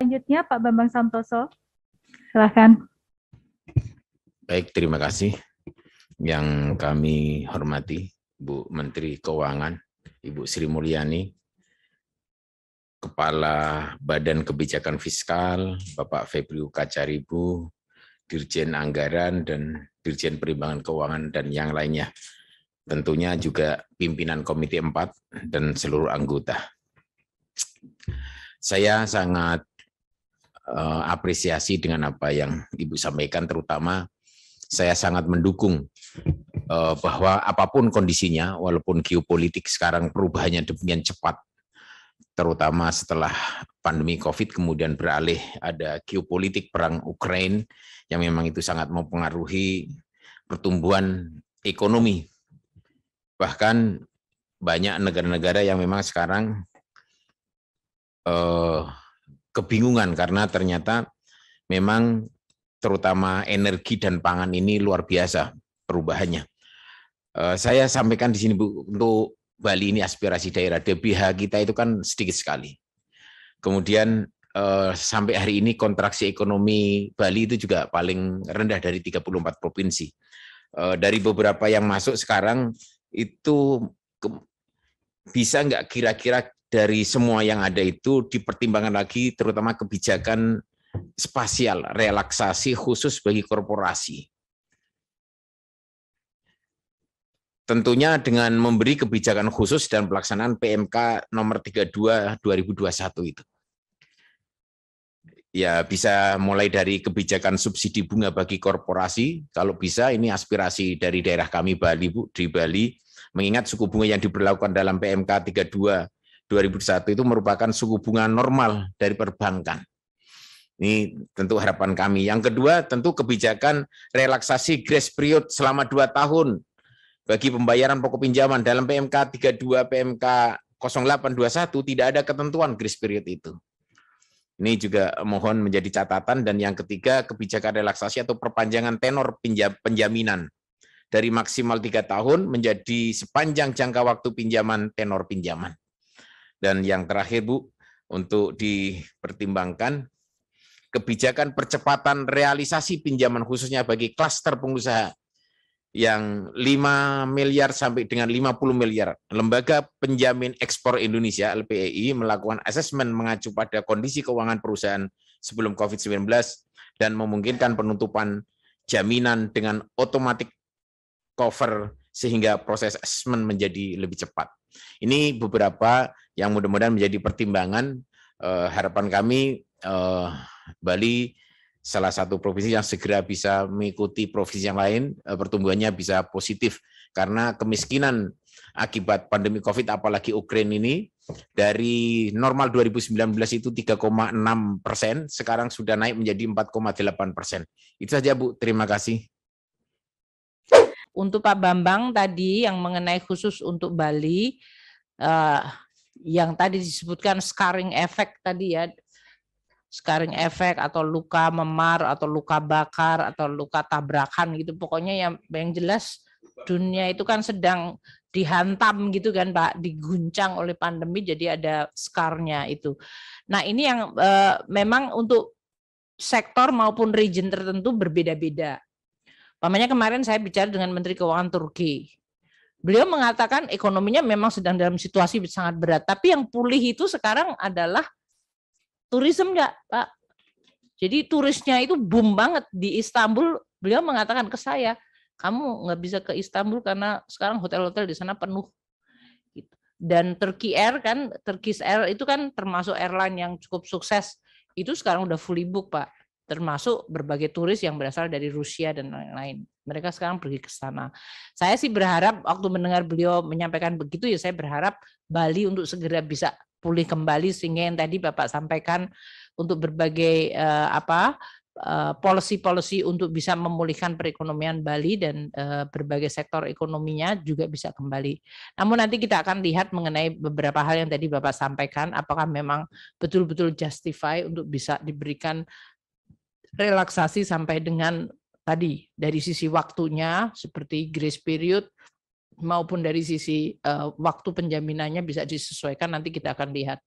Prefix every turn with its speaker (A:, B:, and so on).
A: Selanjutnya Pak Bambang Santoso, silakan.
B: Baik, terima kasih. Yang kami hormati Bu Menteri Keuangan, Ibu Sri Mulyani, Kepala Badan Kebijakan Fiskal, Bapak Febrio Kacaribu, Dirjen Anggaran dan Dirjen Perimbangan Keuangan dan yang lainnya. Tentunya juga pimpinan Komite 4 dan seluruh anggota. Saya sangat apresiasi dengan apa yang Ibu sampaikan, terutama saya sangat mendukung bahwa apapun kondisinya, walaupun geopolitik sekarang perubahannya demikian cepat, terutama setelah pandemi COVID kemudian beralih ada geopolitik perang Ukraina yang memang itu sangat mempengaruhi pertumbuhan ekonomi. Bahkan banyak negara-negara yang memang sekarang kebingungan karena ternyata memang terutama energi dan pangan ini luar biasa perubahannya. Saya sampaikan di sini Bu, untuk Bali ini aspirasi daerah, DBH kita itu kan sedikit sekali. Kemudian sampai hari ini kontraksi ekonomi Bali itu juga paling rendah dari 34 provinsi. Dari beberapa yang masuk sekarang itu bisa nggak kira-kira dari semua yang ada itu dipertimbangkan lagi, terutama kebijakan spasial, relaksasi khusus bagi korporasi. Tentunya dengan memberi kebijakan khusus dan pelaksanaan PMK nomor 32 2021 itu. Ya bisa mulai dari kebijakan subsidi bunga bagi korporasi, kalau bisa ini aspirasi dari daerah kami Bali Bu, di Bali, mengingat suku bunga yang diberlakukan dalam PMK 32 2001 itu merupakan suku bunga normal dari perbankan. Ini tentu harapan kami. Yang kedua tentu kebijakan relaksasi grace period selama 2 tahun bagi pembayaran pokok pinjaman. Dalam PMK 32 PMK 0821 tidak ada ketentuan grace period itu. Ini juga mohon menjadi catatan. Dan yang ketiga kebijakan relaksasi atau perpanjangan tenor penjaminan dari maksimal 3 tahun menjadi sepanjang jangka waktu pinjaman tenor pinjaman. Dan yang terakhir Bu, untuk dipertimbangkan kebijakan percepatan realisasi pinjaman khususnya bagi klaster pengusaha yang 5 miliar sampai dengan 50 miliar. Lembaga Penjamin Ekspor Indonesia LPEI melakukan asesmen mengacu pada kondisi keuangan perusahaan sebelum COVID-19 dan memungkinkan penutupan jaminan dengan otomatis cover sehingga proses asesmen menjadi lebih cepat. Ini beberapa yang mudah-mudahan menjadi pertimbangan. Harapan kami Bali salah satu provinsi yang segera bisa mengikuti provinsi yang lain, pertumbuhannya bisa positif karena kemiskinan akibat pandemi COVID apalagi Ukraina ini dari normal 2019 itu 3,6%, sekarang sudah naik menjadi 4,8%. Itu saja Bu, terima kasih.
C: Untuk Pak Bambang tadi yang mengenai khusus untuk Bali, yang tadi disebutkan scarring effect tadi ya, scarring effect atau luka memar atau luka bakar atau luka tabrakan gitu, pokoknya yang jelas dunia itu kan sedang dihantam gitu kan Pak, diguncang oleh pandemi jadi ada scarnya itu. Nah ini yang memang untuk sektor maupun region tertentu berbeda-beda. Pamannya kemarin saya bicara dengan Menteri Keuangan Turki. Beliau mengatakan ekonominya memang sedang dalam situasi sangat berat, tapi yang pulih itu sekarang adalah turisme enggak, Pak. Jadi turisnya itu boom banget di Istanbul. Beliau mengatakan ke saya, kamu nggak bisa ke Istanbul karena sekarang hotel-hotel di sana penuh. Dan Turkish Air itu kan termasuk airline yang cukup sukses. Itu sekarang udah fully book, Pak. Termasuk berbagai turis yang berasal dari Rusia dan lain-lain. Mereka sekarang pergi ke sana. Saya sih berharap waktu mendengar beliau menyampaikan begitu ya saya berharap Bali untuk segera bisa pulih kembali sehingga yang tadi Bapak sampaikan untuk berbagai policy-policy untuk bisa memulihkan perekonomian Bali dan berbagai sektor ekonominya juga bisa kembali. Namun nanti kita akan lihat mengenai beberapa hal yang tadi Bapak sampaikan apakah memang betul-betul justify untuk bisa diberikan relaksasi sampai dengan tadi dari sisi waktunya seperti grace period maupun dari sisi waktu penjaminannya bisa disesuaikan, nanti kita akan lihat.